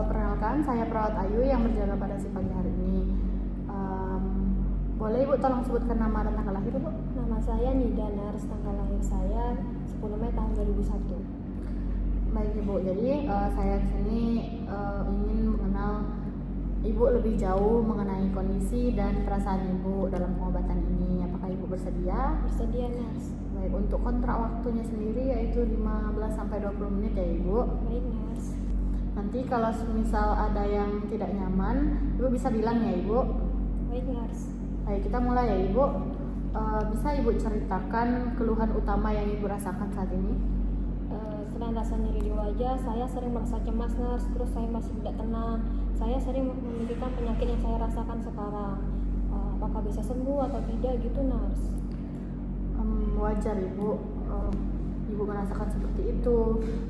perkenalkan saya perawat Ayu yang berjaga pada si pagi hari ini. Boleh Ibu tolong sebutkan nama dan tanggal lahir, Bu? Nama saya Nida Nars, tanggal lahir saya 10 Mei tahun 2001. Baik Ibu, jadi saya kesini ingin mengenal Ibu lebih jauh mengenai kondisi dan perasaan Ibu dalam pengobatan ini. Apakah Ibu bersedia? Bersedia, Nars. Baik, untuk kontrak waktunya sendiri yaitu 15-20 menit ya Ibu. Baik, Nars. Nanti kalau misal ada yang tidak nyaman, Ibu bisa bilang ya Ibu. Baik, Nars. Baik, kita mulai ya Ibu. Bisa Ibu ceritakan keluhan utama yang Ibu rasakan saat ini? Selain rasa nyeri di wajah, saya sering merasa cemas, Nars. Terus saya masih tidak tenang. Saya sering memikirkan penyakit yang saya rasakan sekarang. Apakah bisa sembuh atau tidak gitu, Nars? Wajar Ibu, Ibu merasakan seperti itu.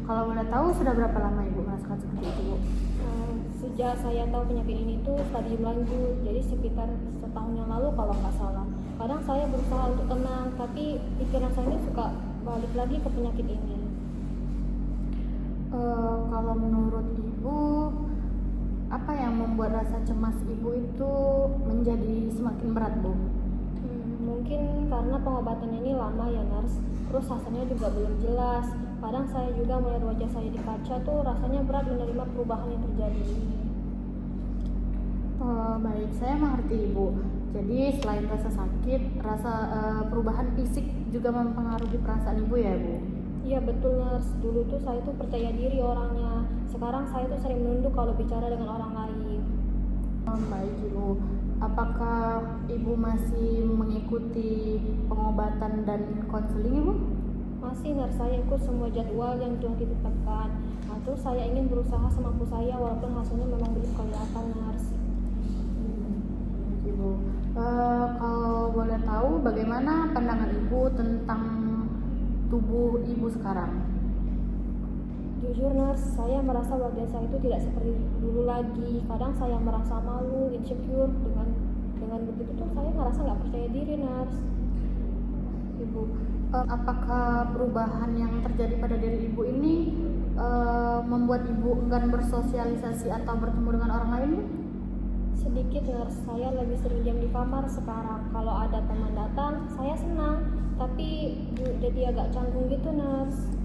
Kalau boleh tahu sudah berapa lama Ibu merasakan seperti itu, Bu? Sejak saya tahu penyakit ini tuh stadium lanjut, jadi sekitar setahun yang lalu kalau nggak salah. Kadang saya berusaha untuk tenang, tapi pikiran saya ini suka balik lagi ke penyakit ini. Kalau menurut Ibu, apa yang membuat rasa cemas Ibu itu menjadi semakin berat, Bu? Mungkin karena pengobatannya ini lama ya, Nars. Terus hasilnya juga belum jelas. Kadang saya juga melihat wajah saya di kaca tuh rasanya berat menerima perubahan yang terjadi ini. Baik, saya mengerti Ibu. Jadi selain rasa sakit, rasa perubahan fisik juga mempengaruhi perasaan Ibu ya, Bu? Iya betul, Nars. Dulu tuh saya tuh percaya diri orangnya. Sekarang saya tuh sering menunduk kalau bicara dengan orang lain. Baik Ibu. Apakah Ibu masih mengikuti pengobatan dan konseling Ibu? Masih, Nars. Saya ikut semua jadwal yang telah ditetapkan. Terus saya ingin berusaha semampu saya walaupun hasilnya memang belum kelihatan, Nars. Ibu, kalau boleh tahu bagaimana pandangan Ibu tentang tubuh Ibu sekarang? Jujur, Nars, saya merasa wajah saya itu tidak seperti dulu lagi. Kadang saya merasa malu, insecure. Dengan begitu tuh saya merasa nggak percaya diri, Nars. Ibu, apakah perubahan yang terjadi pada diri Ibu ini membuat Ibu enggan bersosialisasi atau bertemu dengan orang lain, Bu? Sedikit, Nars. Saya lebih sering diam di kamar sekarang. Kalau ada teman datang, saya senang. Tapi jadi agak canggung gitu, Nars.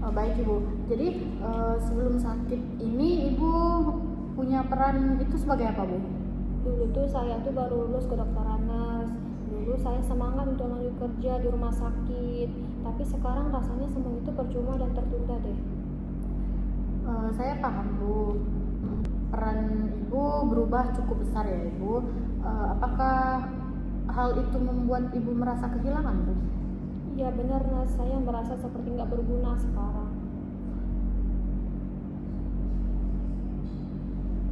Baik Ibu, jadi sebelum sakit ini Ibu punya peran itu sebagai apa, Bu? Dulu tuh saya tuh baru lulus kedokteran, Nars. Dulu saya semangat untuk lanjut kerja di rumah sakit. Tapi sekarang rasanya semua itu percuma dan tertunda deh. Saya paham, Bu. Peran Ibu berubah cukup besar ya, Ibu. Apakah hal itu membuat Ibu merasa kehilangan, Bu? Iya benar, Nars. Saya merasa seperti nggak berguna sekarang.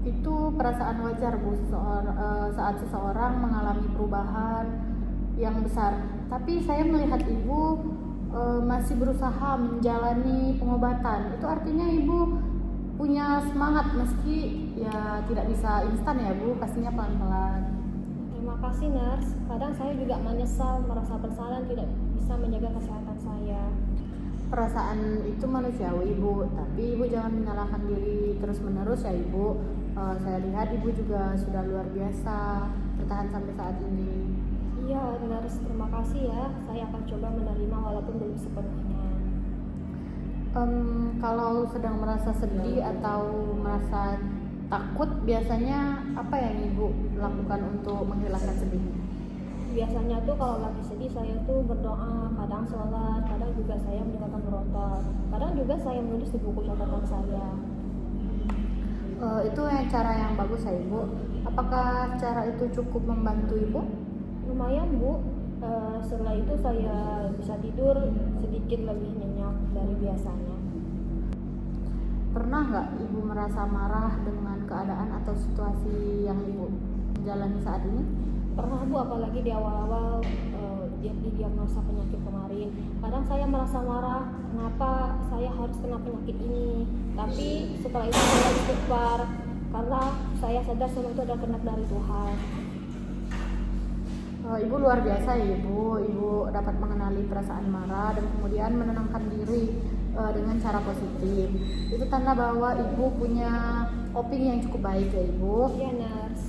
Itu perasaan wajar, Bu, saat seseorang mengalami perubahan yang besar. Tapi saya melihat Ibu masih berusaha menjalani pengobatan. Itu artinya Ibu punya semangat meski ya tidak bisa instan ya, Bu, pastinya pelan-pelan. Terima kasih, Nars. Kadang saya juga menyesal, merasa bersalah tidak bisa menjaga kesehatan saya. Perasaan itu manusiawi, Bu, tapi Ibu jangan menyalahkan diri terus-menerus ya, Ibu. Saya lihat Ibu juga sudah luar biasa bertahan sampai saat ini. Iya, Nars. Terima kasih ya. Saya akan coba menerima walaupun belum sepenuhnya. Kalau sedang merasa sedih atau merasa takut, biasanya apa yang Ibu lakukan untuk menghilangkan sedihnya? Biasanya tuh kalau lagi sedih saya tuh berdoa, kadang sholat, kadang juga saya mendengarkan berontak, kadang juga saya menulis di buku catatan saya. Itu cara yang bagus ya, Ibu. Apakah cara itu cukup membantu Ibu? Lumayan, Bu. Setelah itu saya bisa tidur sedikit lebih nyenyak dari biasanya. Pernah nggak Ibu merasa marah dengan keadaan atau situasi yang Ibu jalani saat ini? Pernah, Bu, apalagi di awal-awal diagnosa penyakit kemarin. Kadang saya merasa marah, kenapa saya harus kena penyakit ini. Tapi setelah itu saya istighfar karena saya sadar semua itu adalah kehendak dari Tuhan. Ibu luar biasa ya, Ibu dapat mengenali perasaan marah dan kemudian menenangkan diri. dengan cara positif. Itu tanda bahwa ibu punya opini yang cukup baik ya ibu. Iya nurse.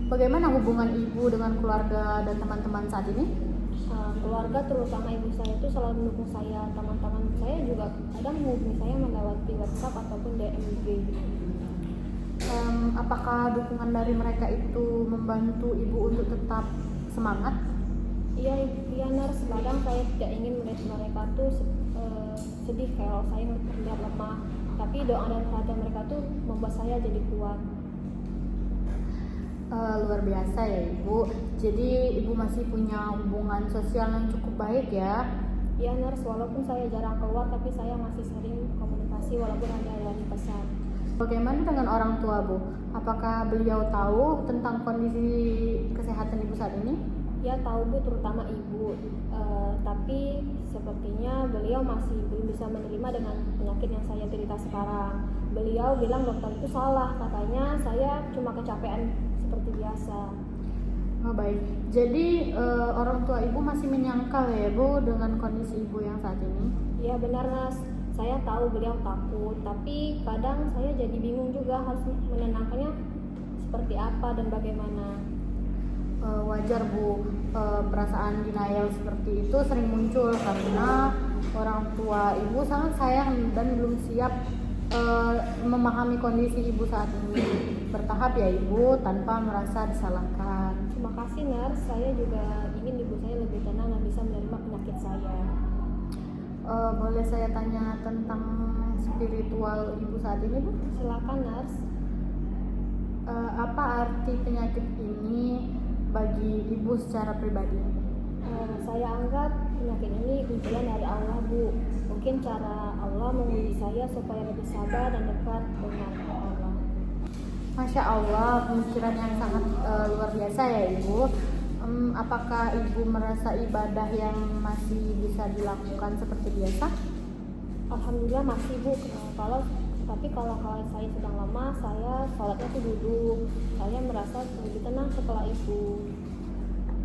Bagaimana hubungan ibu dengan keluarga dan teman-teman saat ini? Keluarga terutama ibu saya itu selalu mendukung saya. Teman-teman saya juga kadang menghubungi saya melalui WhatsApp ataupun DM IG. Apakah dukungan dari mereka itu membantu ibu untuk tetap semangat? Iya nurse. Kadang saya tidak ingin melihat mereka tuh sedih kalau saya terlihat lemah. Tapi doa dan perhatian mereka tuh membuat saya jadi kuat. Luar biasa ya ibu. Jadi ibu masih punya hubungan sosial yang cukup baik ya. Iya nurse, walaupun saya jarang keluar tapi saya masih sering komunikasi walaupun hanya dari pesan. Bagaimana dengan orang tua bu? Apakah beliau tahu tentang kondisi kesehatan ibu saat ini? Ya tahu bu, terutama ibu. Tapi sepertinya beliau masih belum bisa menerima dengan penyakit yang saya derita sekarang. Beliau bilang dokter itu salah, katanya saya cuma kecapean seperti biasa. Oh baik. Jadi orang tua ibu masih menyangkal ya bu dengan kondisi ibu yang saat ini? Iya benar Nas, saya tahu beliau takut, tapi kadang saya jadi bingung juga harus menenangkannya seperti apa dan bagaimana. Wajar bu, perasaan denial seperti itu sering muncul karena orang tua ibu sangat sayang dan belum siap memahami kondisi ibu saat ini. Bertahap ya ibu, tanpa merasa disalahkan. Terima kasih Nars, saya juga ingin ibu saya lebih tenang dan bisa menerima penyakit saya. Boleh saya tanya tentang spiritual ibu saat ini bu? Silakan Nars. Apa arti penyakit ini bagi ibu secara pribadi? Saya anggap penyakit ini ujian dari Allah bu. Mungkin cara Allah menguji saya supaya lebih sabar dan dekat dengan Allah. Masya Allah, pemikiran yang sangat luar biasa ya ibu. Apakah ibu merasa ibadah yang masih bisa dilakukan seperti biasa? Alhamdulillah masih bu. Tapi kalau saya sedang lemah, saya sholatnya tuh duduk. Saya merasa lebih tenang setelah itu.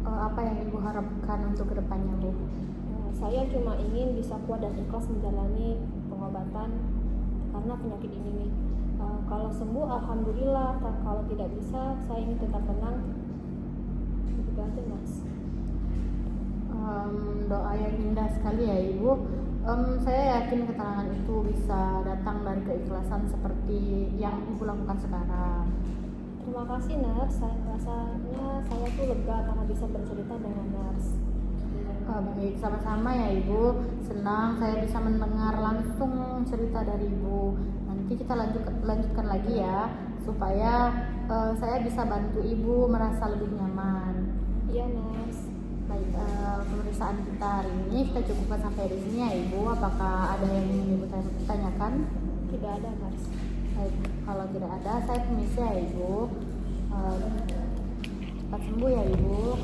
Apa yang ibu harapkan untuk kedepannya bu? Saya cuma ingin bisa kuat dan ikhlas menjalani pengobatan karena penyakit ini nih. Kalau sembuh alhamdulillah, kalau tidak bisa saya ingin tetap tenang. Begitu aja Mas. Doa yang indah sekali ya ibu. Saya yakin keterangan itu bisa datang dari keikhlasan seperti yang ibu lakukan sekarang. Terima kasih Nars, rasanya saya tuh lega karena bisa bercerita dengan Nars. Baik, sama-sama ya ibu. Senang saya bisa mendengar langsung cerita dari ibu. Nanti kita lanjutkan lagi ya, supaya saya bisa bantu ibu merasa lebih nyaman. Iya Nars. Baik, pemeriksaan kita hari ini kita cukupkan sampai di sini ya ibu. Apakah ada yang ingin ibu tanyakan? Tidak ada Nars. Baik, kalau tidak ada saya permisi ya ibu. Cepat sembuh ya ibu.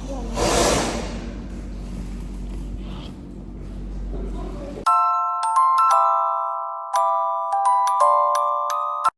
Iya Nars.